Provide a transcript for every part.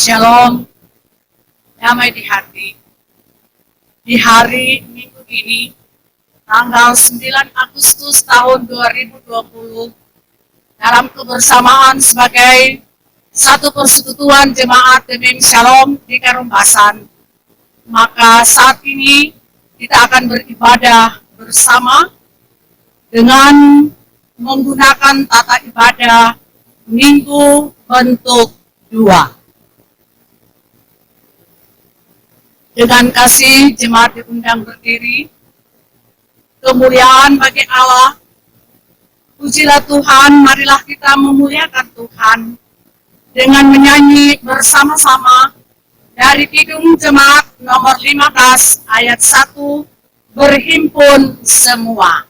Shalom, damai di hati. Di hari Minggu ini, tanggal 9 Agustus tahun 2020, dalam kebersamaan sebagai satu persekutuan jemaat Demim Shalom di Karumbasan, maka saat ini kita akan beribadah bersama dengan menggunakan tata ibadah Minggu bentuk 2. Dengan kasih jemaat diundang berdiri. Kemuliaan bagi Allah. Pujilah Tuhan, marilah kita memuliakan Tuhan dengan menyanyi bersama-sama dari Kidung Jemaat nomor 15 ayat 1, berhimpun semua.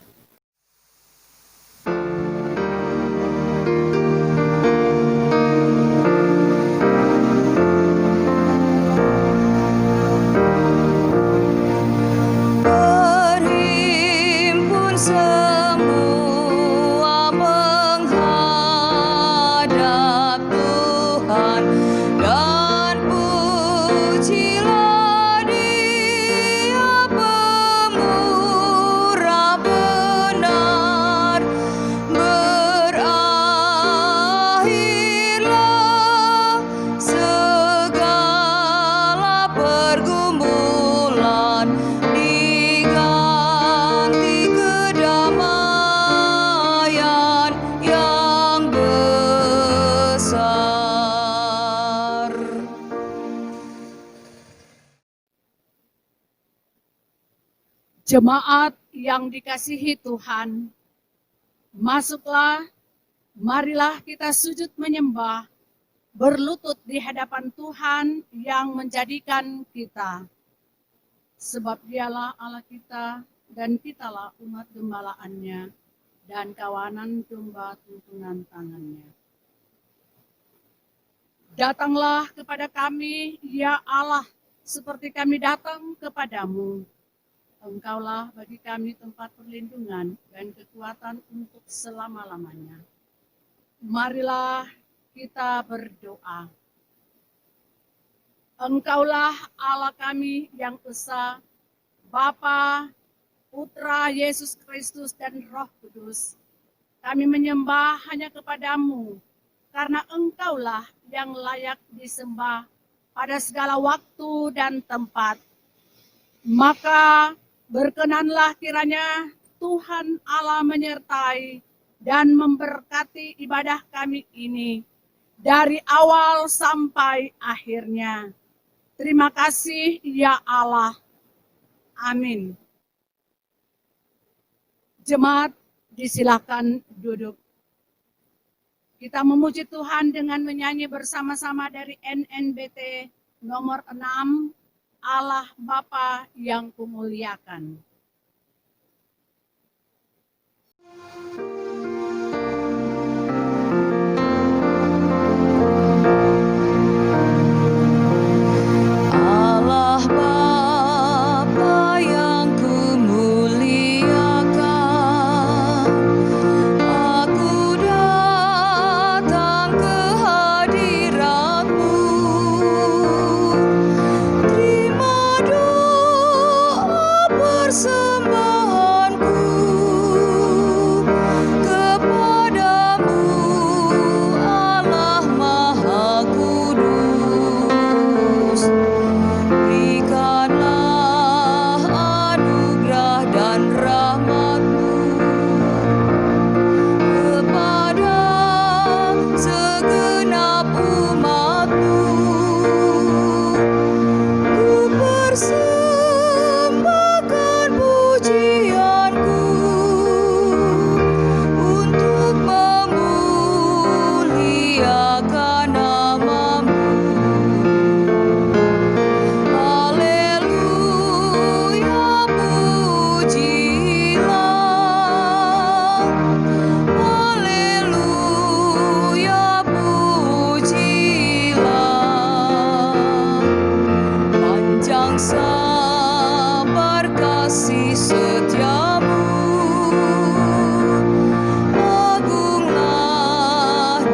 Jemaat yang dikasihi Tuhan, masuklah, marilah kita sujud menyembah, berlutut di hadapan Tuhan yang menjadikan kita. Sebab dialah Allah kita dan kitalah umat gembalaannya dan kawanan domba tuntunan tangannya. Datanglah kepada kami, ya Allah, seperti kami datang kepadamu. Engkaulah bagi kami tempat perlindungan dan kekuatan untuk selama-lamanya. Marilah kita berdoa. Engkaulah Allah kami yang esa, Bapa, Putra Yesus Kristus dan Roh Kudus. Kami menyembah hanya kepadamu, karena Engkaulah yang layak disembah pada segala waktu dan tempat. Maka berkenanlah kiranya Tuhan Allah menyertai dan memberkati ibadah kami ini dari awal sampai akhirnya. Terima kasih ya Allah. Amin. Jemaat disilakan duduk. Kita memuji Tuhan dengan menyanyi bersama-sama dari NNBT nomor 6. Allah Bapa yang kumuliakan.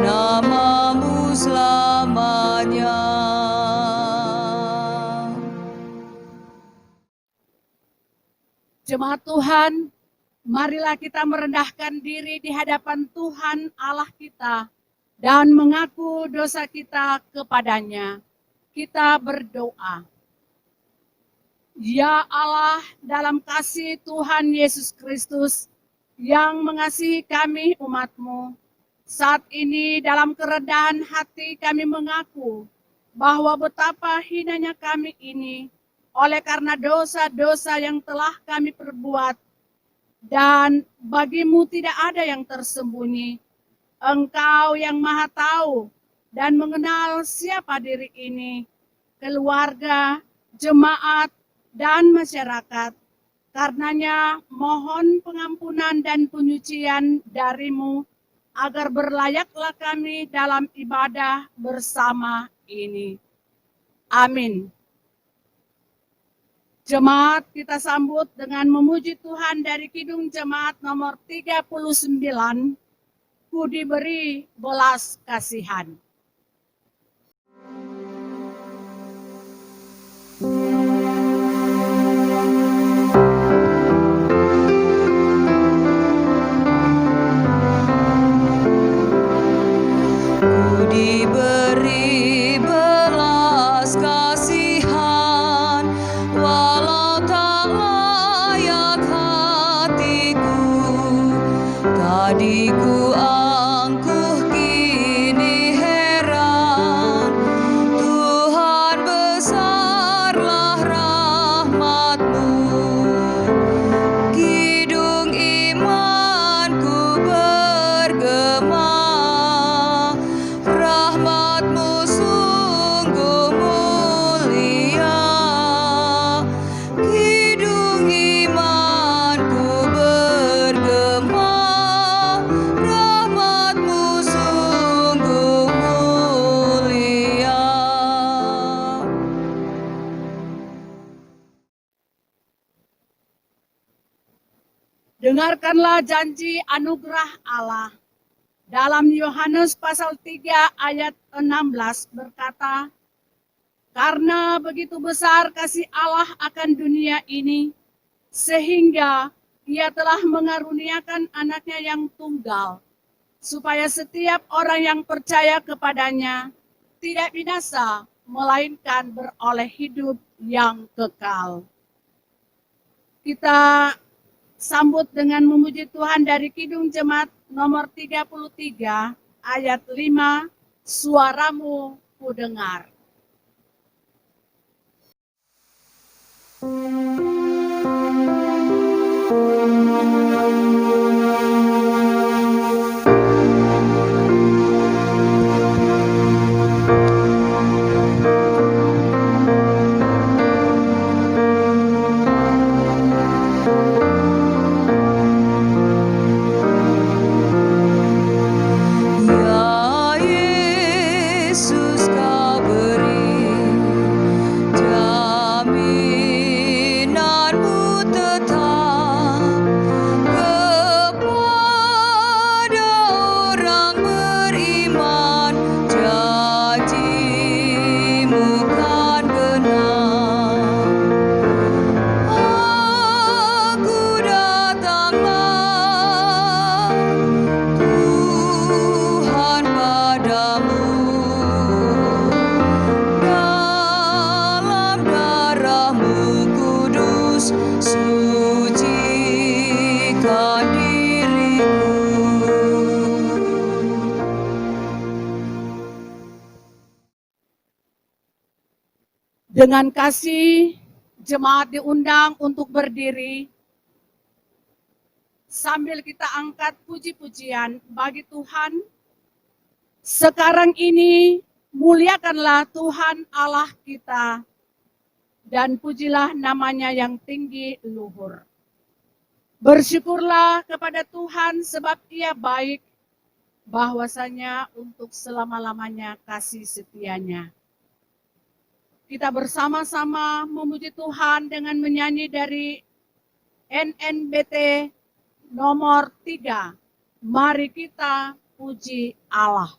Namamu selamanya. Jemaat Tuhan, marilah kita merendahkan diri di hadapan Tuhan Allah kita dan mengaku dosa kita kepadanya. Kita berdoa. Ya Allah, dalam kasih Tuhan Yesus Kristus yang mengasihi kami umat-Mu, saat ini dalam kerendahan hati kami mengaku bahwa betapa hinanya kami ini oleh karena dosa-dosa yang telah kami perbuat, dan bagimu tidak ada yang tersembunyi. Engkau yang maha tahu dan mengenal siapa diri ini, keluarga, jemaat, dan masyarakat. Karenanya mohon pengampunan dan penyucian darimu, agar berlayaklah kami dalam ibadah bersama ini. Amin. Jemaat, kita sambut dengan memuji Tuhan dari Kidung Jemaat nomor 39, Ku diberi belas kasihan. Ku diberi belas kasihan, walau tak layak hatiku. Tadi ku angkuh, kini heran. Tuhan, besarlah rahmat-Mu. Kidung imanku bergema, rahmat-Mu sungguh mulia. Kidung imanku bergema, rahmat-Mu sungguh mulia. Dengarkanlah janji anugerah Allah. Dalam Yohanes pasal 3 ayat 16 berkata, karena begitu besar kasih Allah akan dunia ini, sehingga Ia telah mengaruniakan anaknya yang tunggal, supaya setiap orang yang percaya kepadanya tidak binasa, melainkan beroleh hidup yang kekal. Kita sambut dengan memuji Tuhan dari Kidung Jemaat nomor 33 ayat 5, suaramu ku dengar. Ya Yesus, Kau beri jaminan-Mu tetap kepada orang beriman. Janji-Mu kan benar. Aku datanglah Tuhan padamu, dalam darah-Mu kudus, sucikan diriku. Dengan kasih, jemaat diundang untuk berdiri sambil kita angkat puji-pujian bagi Tuhan. Sekarang ini muliakanlah Tuhan Allah kita dan pujilah namanya yang tinggi luhur. Bersyukurlah kepada Tuhan sebab Ia baik, bahwasanya untuk selama-lamanya kasih setianya. Kita bersama-sama memuji Tuhan dengan menyanyi dari NNBT nomor 3. Mari kita puji Allah.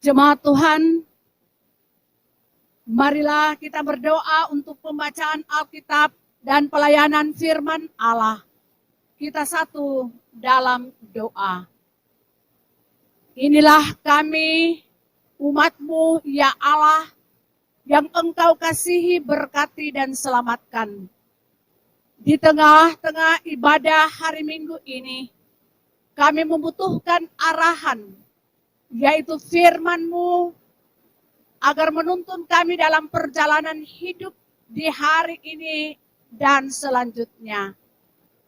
Jemaat Tuhan, marilah kita berdoa untuk pembacaan Alkitab dan pelayanan firman Allah. Kita satu dalam doa. Inilah kami, umat-Mu, ya Allah, yang Engkau kasihi, berkati, dan selamatkan. Di tengah-tengah ibadah hari Minggu ini, kami membutuhkan arahan, yaitu firman-Mu, agar menuntun kami dalam perjalanan hidup di hari ini dan selanjutnya.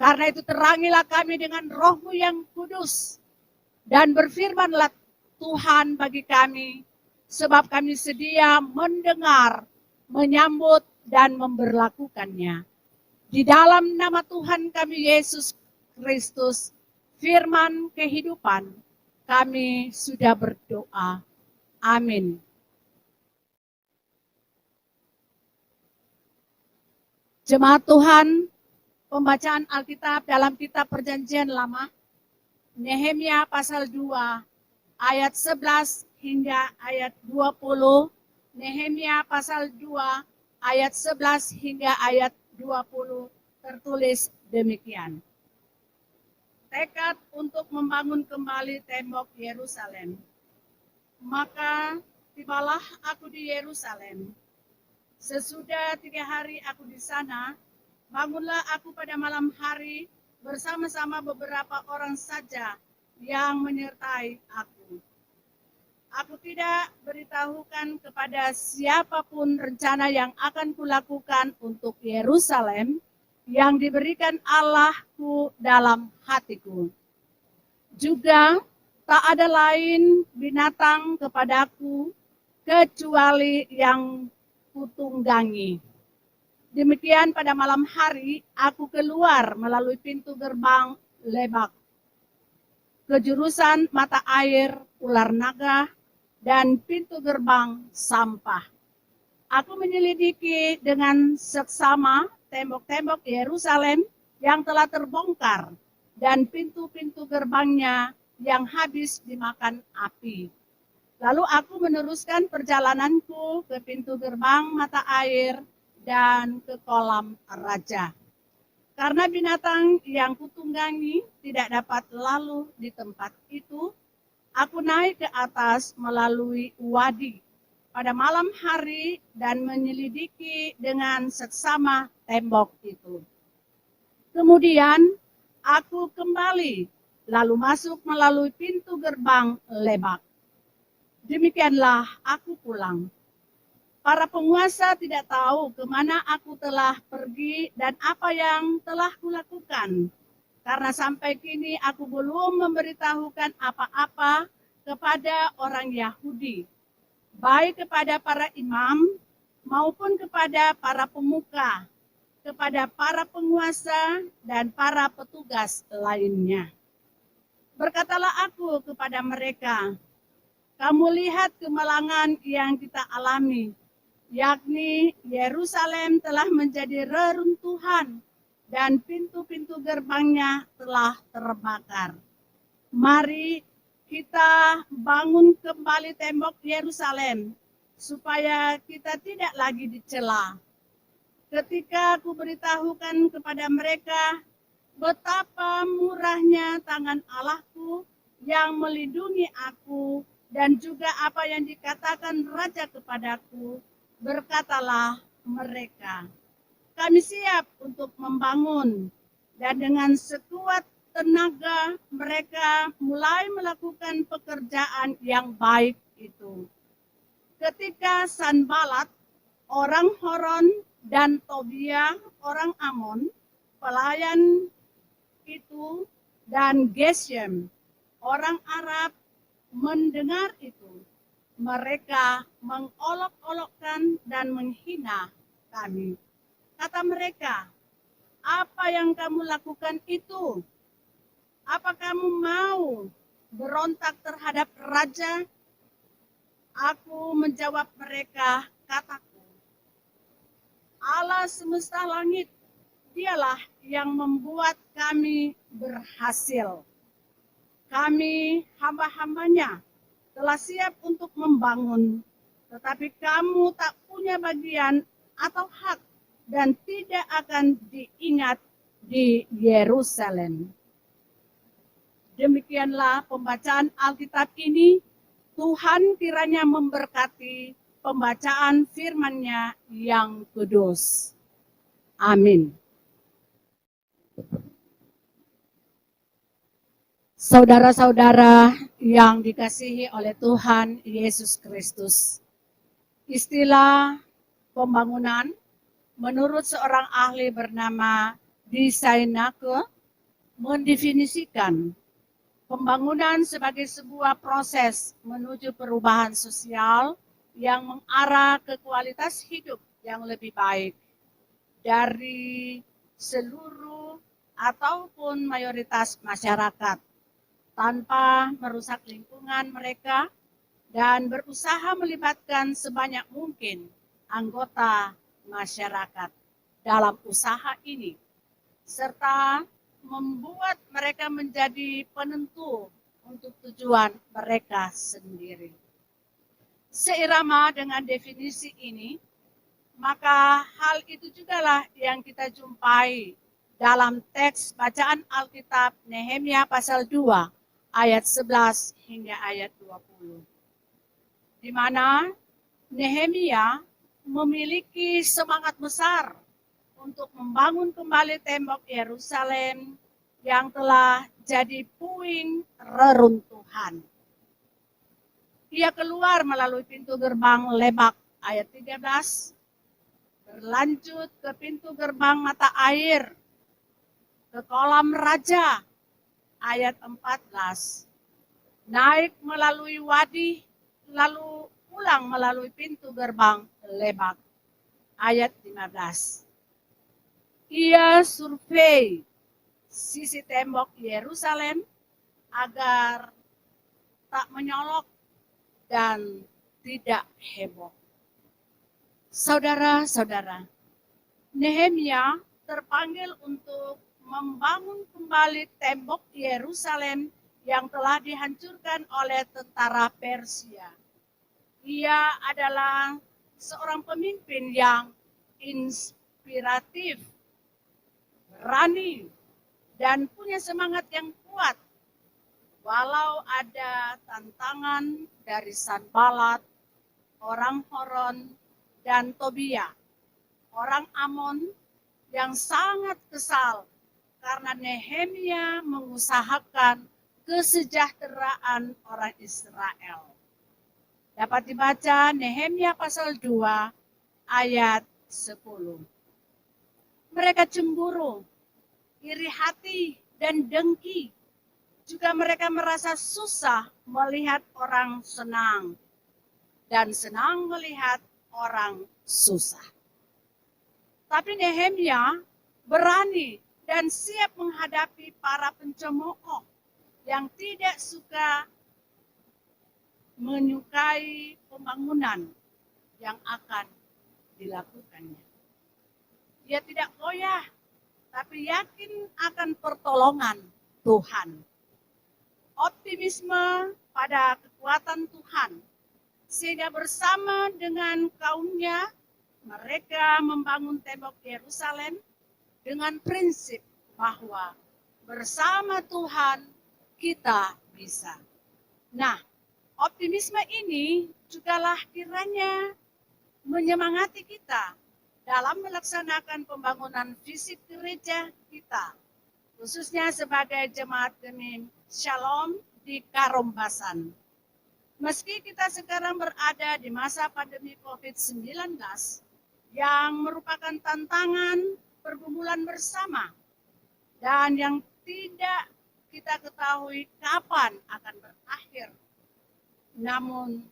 Karena itu terangilah kami dengan Roh-Mu yang kudus, dan berfirmanlah Tuhan bagi kami, sebab kami sedia mendengar, menyambut, dan memberlakukannya. Di dalam nama Tuhan kami Yesus Kristus, firman kehidupan, kami sudah berdoa. Amin. Jemaat Tuhan, pembacaan Alkitab dalam kitab Perjanjian Lama, Nehemia pasal 2, ayat 11 hingga ayat 20, Nehemia pasal 2, ayat 11 hingga ayat 20, tertulis demikian. Tekad untuk membangun kembali tembok Yerusalem. Maka tibalah aku di Yerusalem. Sesudah 3 hari aku di sana, bangunlah aku pada malam hari bersama-sama beberapa orang saja yang menyertai aku. Aku tidak beritahukan kepada siapapun rencana yang akan kulakukan untuk Yerusalem yang diberikan Allahku dalam hatiku. Juga tak ada lain binatang kepadaku kecuali yang kutunggangi. Demikian pada malam hari aku keluar melalui pintu gerbang Lebak ke jurusan mata air Ular Naga dan pintu gerbang Sampah. Aku menyelidiki dengan seksama tembok-tembok Yerusalem yang telah terbongkar dan pintu-pintu gerbangnya yang habis dimakan api. Lalu aku meneruskan perjalananku ke pintu gerbang mata air dan ke kolam raja. Karena binatang yang kutunggangi tidak dapat lalu di tempat itu, aku naik ke atas melalui wadi pada malam hari dan menyelidiki dengan seksama tembok itu. Kemudian aku kembali lalu masuk melalui pintu gerbang Lebak. Demikianlah aku pulang. Para penguasa tidak tahu kemana aku telah pergi dan apa yang telah kulakukan. Karena sampai kini aku belum memberitahukan apa-apa kepada orang Yahudi, baik kepada para imam maupun kepada para pemuka, kepada para penguasa dan para petugas lainnya. Berkatalah aku kepada mereka, kamu lihat kemalangan yang kita alami, yakni Yerusalem telah menjadi reruntuhan dan pintu-pintu gerbangnya telah terbakar. Mari kita bangun kembali tembok Yerusalem supaya kita tidak lagi dicela. Ketika aku beritahukan kepada mereka betapa murahnya tangan Allahku yang melindungi aku, dan juga apa yang dikatakan raja kepadaku, berkatalah mereka, kami siap untuk membangun. Dan dengan sekuat tenaga mereka mulai melakukan pekerjaan yang baik itu. Ketika Sanbalat, orang Horon, dan Tobia, orang Amon, pelayan itu, dan Geshem, orang Arab, mendengar itu, mereka mengolok-olokkan dan menghina kami. Kata mereka, apa yang kamu lakukan itu? Apa kamu mau berontak terhadap raja? Aku menjawab mereka, kataku, Allah semesta langit, dialah yang membuat kami berhasil. Kami hamba-hambanya telah siap untuk membangun, tetapi kamu tak punya bagian atau hak dan tidak akan diingat di Yerusalem. Demikianlah pembacaan Alkitab ini. Tuhan kiranya memberkati pembacaan firman-Nya yang kudus. Amin. Saudara-saudara yang dikasihi oleh Tuhan Yesus Kristus, istilah pembangunan menurut seorang ahli bernama Designake mendefinisikan pembangunan sebagai sebuah proses menuju perubahan sosial yang mengarah ke kualitas hidup yang lebih baik dari seluruh ataupun mayoritas masyarakat tanpa merusak lingkungan mereka dan berusaha melibatkan sebanyak mungkin anggota masyarakat dalam usaha ini serta membuat mereka menjadi penentu untuk tujuan mereka sendiri. Seirama dengan definisi ini, maka hal itu jugalah yang kita jumpai dalam teks bacaan Alkitab Nehemia pasal 2 ayat 11 hingga ayat 20. Di mana Nehemia memiliki semangat besar untuk membangun kembali tembok Yerusalem yang telah jadi puing reruntuhan. Ia keluar melalui pintu gerbang Lebak ayat 13, berlanjut ke pintu gerbang mata air, ke kolam raja ayat 14, naik melalui wadi, lalu pulang melalui pintu gerbang Lebak ayat 15. Ia survei sisi tembok Yerusalem agar tak menyolok dan tidak heboh. Saudara-saudara, Nehemia terpanggil untuk membangun kembali tembok Yerusalem yang telah dihancurkan oleh tentara Persia. Ia adalah seorang pemimpin yang inspiratif, berani, dan punya semangat yang kuat. Walau ada tantangan dari Sanbalat, orang Horon, dan Tobia, orang Amon yang sangat kesal karena Nehemia mengusahakan kesejahteraan orang Israel. Dapat dibaca Nehemia pasal 2 ayat 10. Mereka cemburu, iri hati, dan dengki. Juga mereka merasa susah melihat orang senang dan senang melihat orang susah. Tapi Nehemia berani dan siap menghadapi para pencemooh yang tidak suka menyukai pembangunan yang akan dilakukannya. Dia tidak goyah, tapi yakin akan pertolongan Tuhan. Optimisme pada kekuatan Tuhan, sehingga bersama dengan kaumnya, mereka membangun tembok Yerusalem dengan prinsip bahwa bersama Tuhan kita bisa. Nah, optimisme ini jugalah kiranya menyemangati kita dalam melaksanakan pembangunan fisik gereja kita, khususnya sebagai jemaat Gemim Shalom di Karombasan. Meski kita sekarang berada di masa pandemi COVID-19 yang merupakan tantangan pergumulan bersama dan yang tidak kita ketahui kapan akan berakhir. Namun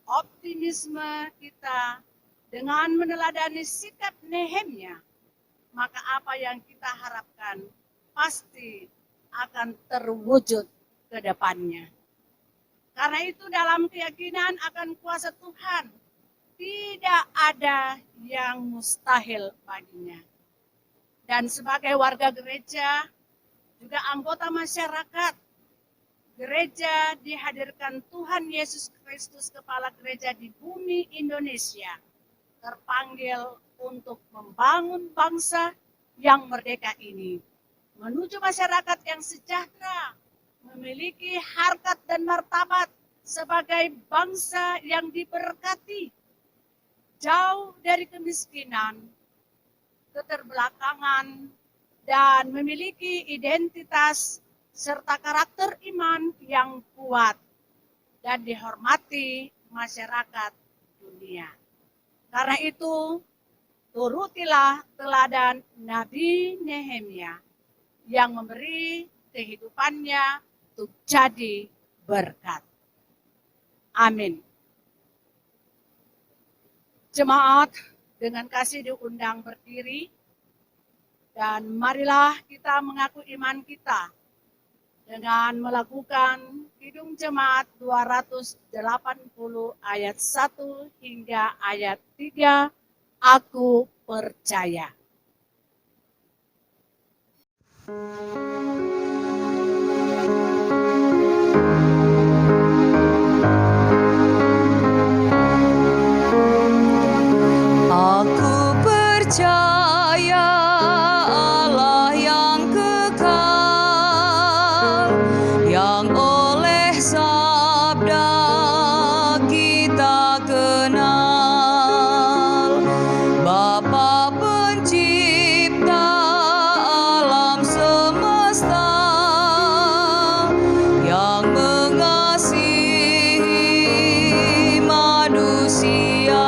optimisme kita dengan meneladani sikap Nehemia, maka apa yang kita harapkan pasti akan terwujud ke depannya. Karena itu dalam keyakinan akan kuasa Tuhan, tidak ada yang mustahil baginya. Dan sebagai warga gereja, juga anggota masyarakat, gereja dihadirkan Tuhan Yesus Kristus kepala gereja di bumi Indonesia, terpanggil untuk membangun bangsa yang merdeka ini menuju masyarakat yang sejahtera, memiliki harkat dan martabat sebagai bangsa yang diberkati, jauh dari kemiskinan, keterbelakangan, dan memiliki identitas serta karakter iman yang kuat dan dihormati masyarakat dunia. Karena itu, turutilah teladan Nabi Nehemia yang memberi kehidupannya untuk jadi berkat. Amin. Jemaat dengan kasih diundang berdiri dan marilah kita mengaku iman kita dengan melakukan Kidung Jemaat 280 ayat 1 hingga ayat 3. Aku percaya. Aku percaya Allah yang kekal, yang oleh sabda kita kenal, Bapa pencipta alam semesta, yang mengasihi manusia.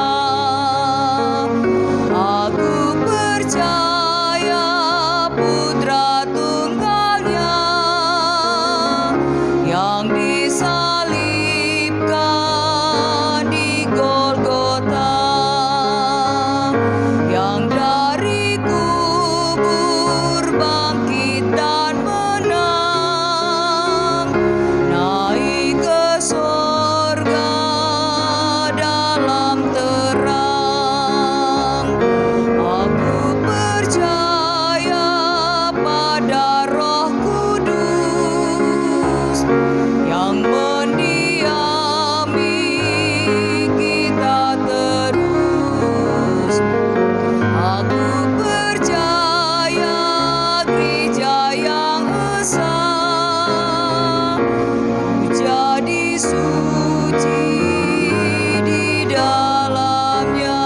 Aku percaya Putra Tunggalnya yang disalibkan di Golgota, yang dari kubur bangkit dan menang, naik ke sorga dalam terang. Aku percaya pada Roh Kudus yang mendiami kita terus. Aku percaya gereja yang esa, jadi suci di dalamnya.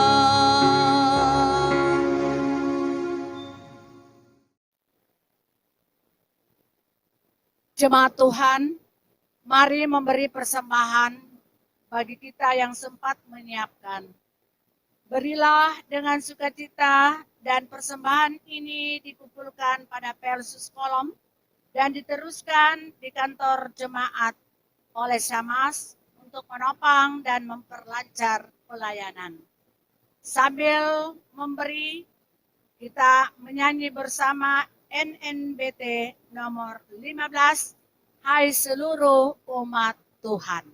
Jemaat Tuhan, mari memberi persembahan bagi kita yang sempat menyiapkan. Berilah dengan sukacita dan persembahan ini dikumpulkan pada Persus Kolom dan diteruskan di kantor jemaat oleh Syamas untuk menopang dan memperlancar pelayanan. Sambil memberi, kita menyanyi bersama NNBT nomor 15, Hai seluruh umat Tuhan.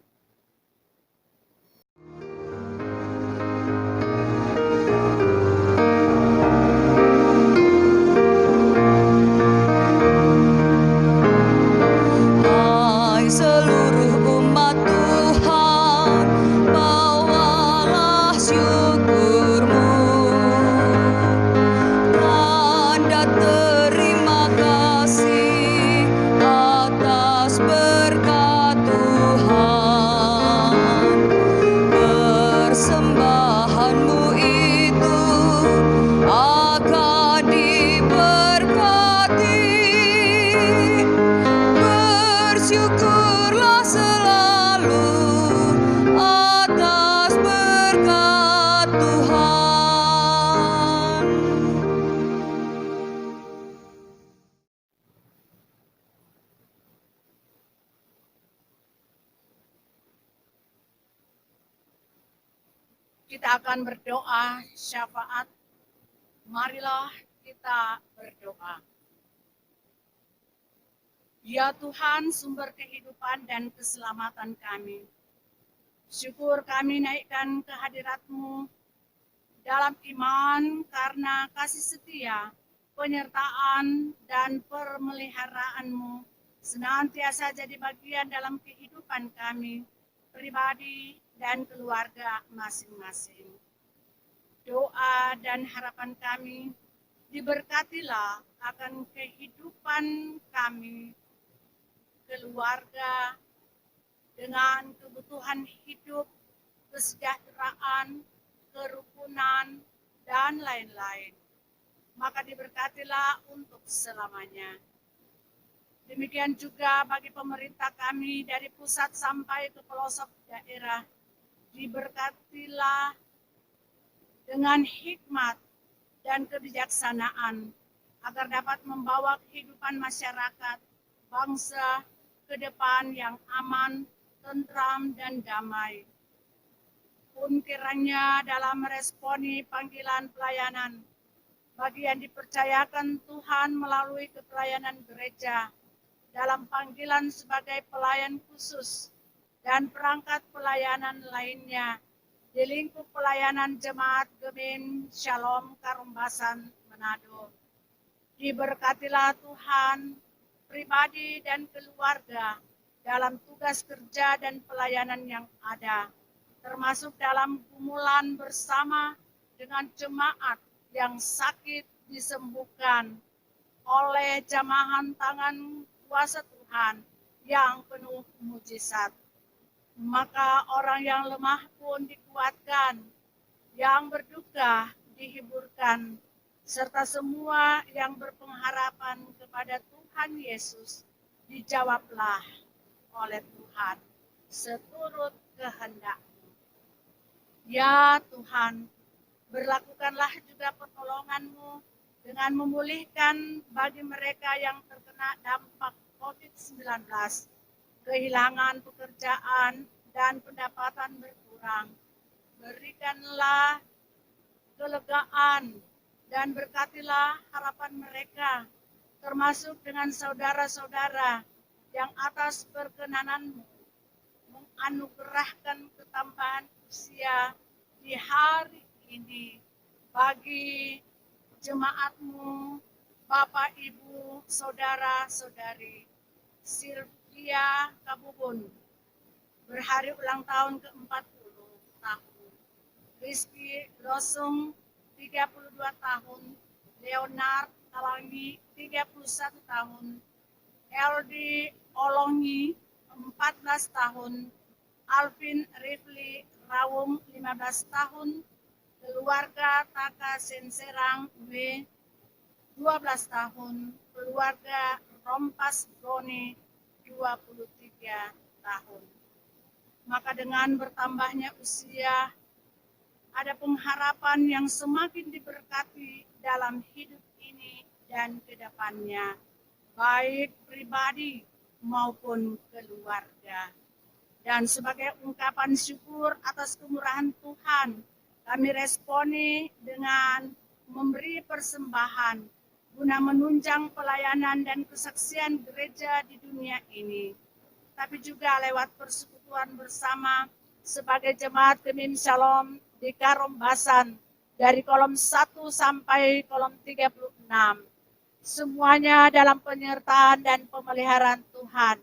Hai seluruh umat Tuhan, bawalah syukurmu, tanda terima kasih atas berkat Tuhan. Persembahanmu itu akan diberkati. Bersyukurlah selalu atas berkat Tuhan. Kita akan berdoa syafaat. Marilah kita berdoa. Ya Tuhan, sumber kehidupan dan keselamatan kami. Syukur kami naikkan kehadirat-Mu dalam iman karena kasih setia, penyertaan, dan permeliharaanmu senantiasa jadi bagian dalam kehidupan kami, pribadi dan keluarga masing-masing. Doa dan harapan kami, diberkatilah akan kehidupan kami, keluarga, dengan kebutuhan hidup, kesejahteraan, kerukunan, dan lain-lain. Maka diberkatilah untuk selamanya. Demikian juga bagi pemerintah kami dari pusat sampai ke pelosok daerah. Diberkatilah dengan hikmat dan kebijaksanaan agar dapat membawa kehidupan masyarakat, bangsa ke depan yang aman, tentram, dan damai. Pun kiranya dalam meresponi panggilan pelayanan, bagi yang dipercayakan Tuhan melalui kepelayanan gereja, dalam panggilan sebagai pelayan khusus dan perangkat pelayanan lainnya di lingkup pelayanan Jemaat Gemim Shalom Karumbasan Manado. Diberkatilah Tuhan pribadi dan keluarga dalam tugas kerja dan pelayanan yang ada, termasuk dalam gumulan bersama dengan jemaat yang sakit disembuhkan oleh jamahan tangan kuasa Tuhan yang penuh mujizat. Maka orang yang lemah pun dikuatkan, yang berduka dihiburkan, serta semua yang berpengharapan kepada Tuhan Yesus dijawablah oleh Tuhan seturut kehendak-Mu. Ya Tuhan, berlakukanlah juga pertolongan-Mu dengan memulihkan bagi mereka yang terkena dampak COVID-19, kehilangan pekerjaan dan pendapatan berkurang. Berikanlah kelegaan dan berkatilah harapan mereka, termasuk dengan saudara-saudara yang atas perkenanan-Mu menganugerahkan ketambahan usia di hari ini bagi jemaat-Mu, Bapak, Ibu, Saudara-saudari Sylvia Kabubun, berhari ulang tahun ke-40 tahun. Rizky Losung, 32 tahun. Leonard Talangi, 31 tahun. Eldi Olongi, 14 tahun. Alvin Rifli Rawung, 15 tahun. Keluarga Taka Senserang W, 12 tahun. Keluarga Rompas Goni, 23 tahun. Maka dengan bertambahnya usia, ada pengharapan yang semakin diberkati dalam hidup ini dan ke depannya, baik pribadi maupun keluarga. Dan sebagai ungkapan syukur atas kemurahan Tuhan, kami responi dengan memberi persembahan guna menunjang pelayanan dan kesaksian gereja di dunia ini, tapi juga lewat persekutuan bersama sebagai Jemaat Gemim Shalom di Karombasan dari kolom 1 sampai kolom 36. Semuanya dalam penyertaan dan pemeliharaan Tuhan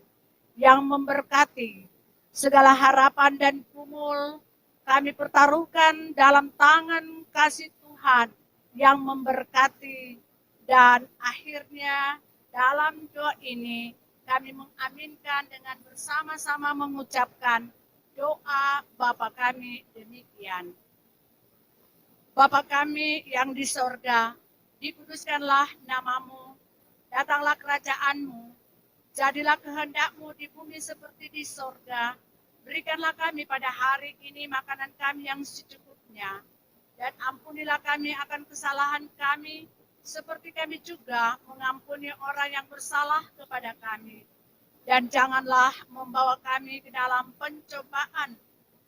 yang memberkati. Segala harapan dan kumul kami pertaruhkan dalam tangan kasih Tuhan yang memberkati. Dan akhirnya dalam doa ini kami mengaminkan dengan bersama-sama mengucapkan doa Bapa kami demikian. Bapa kami yang di sorga, dikuduskanlah namamu, datanglah kerajaan-Mu, jadilah kehendak-Mu di bumi seperti di sorga. Berikanlah kami pada hari ini makanan kami yang secukupnya, dan ampunilah kami akan kesalahan kami, seperti kami juga mengampuni orang yang bersalah kepada kami. Dan janganlah membawa kami ke dalam pencobaan,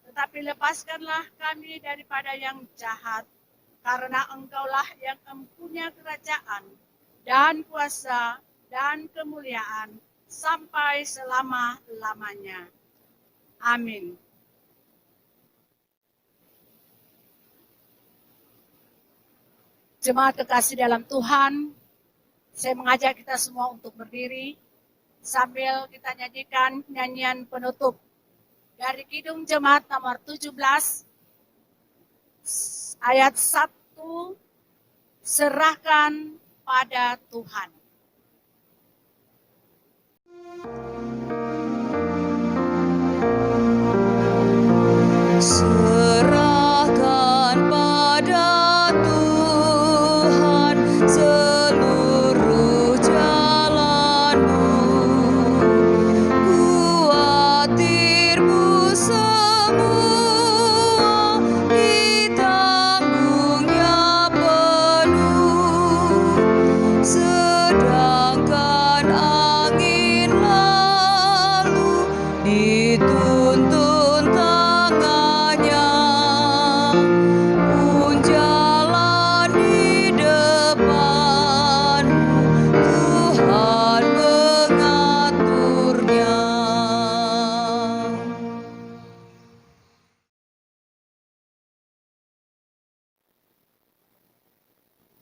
tetapi lepaskanlah kami daripada yang jahat. Karena Engkaulah yang mempunyai kerajaan dan kuasa dan kemuliaan sampai selama-lamanya. Amin. Jemaat kekasih dalam Tuhan, saya mengajak kita semua untuk berdiri. sambil kita nyanyikan nyanyian penutup dari Kidung Jemaat nomor 17 ayat 1, serahkan pada Tuhan. Serahkan pada Tuhan seluruh jalanmu, kuatirmu semua ditanggungnya penuh, sedangkan angin lalu dituntun tangannya, pun jalan di depanmu, Tuhan mengaturnya.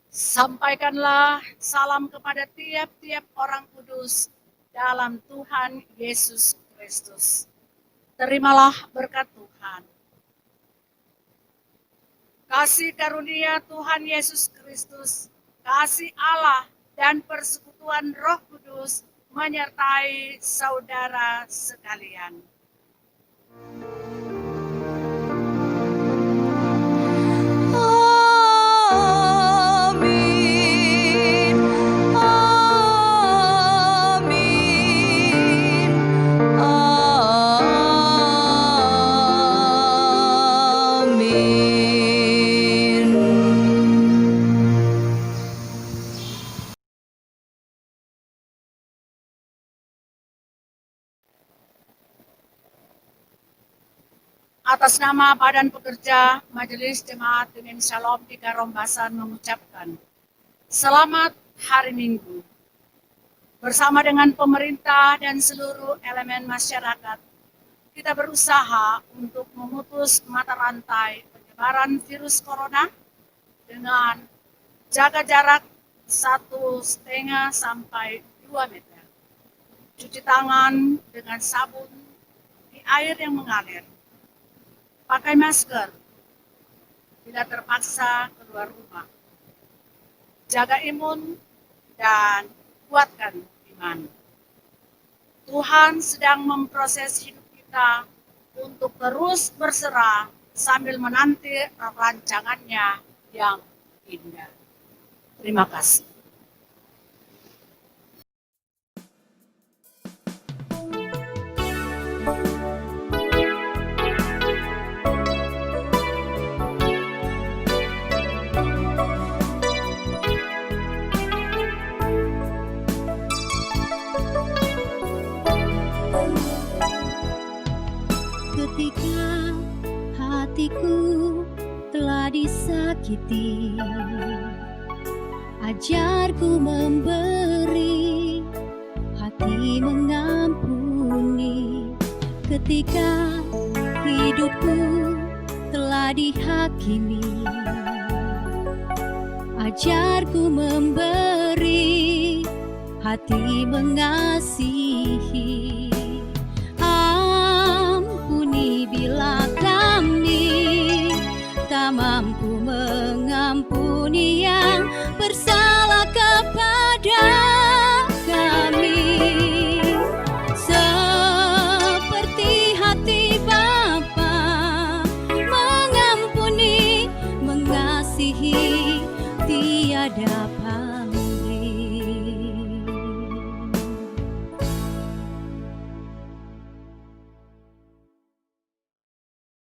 Sampaikanlah salam kepada tiap-tiap orang kudus dalam Tuhan Yesus Kristus. Terimalah berkat Tuhan. Kasih karunia Tuhan Yesus Kristus, kasih Allah dan persekutuan Roh Kudus menyertai saudara sekalian. Amin, amin, amin. Atas nama Badan Pekerja Majelis Jemaat Dunin Shalom di Karombasan mengucapkan selamat hari Minggu. Bersama dengan pemerintah dan seluruh elemen masyarakat, kita berusaha untuk memutus mata rantai penyebaran virus corona dengan jaga jarak 1,5 sampai 2 meter. Cuci tangan dengan sabun di air yang mengalir. Pakai masker bila terpaksa keluar rumah. Jaga imun dan kuatkan iman. Tuhan sedang memproses hidup kita untuk terus berserah sambil menanti rancangannya yang indah. Terima kasih. Ketika hatiku telah disakiti, ajarku memberi, hati mengampuni. Ketika hidupku telah dihakimi, ajarku memberi, hati mengasihi. Ampuni bila kami tak mampu mengampuni yang bersalah kepada kami. Seperti hati Bapa mengampuni, mengasihi, tiada pamrih.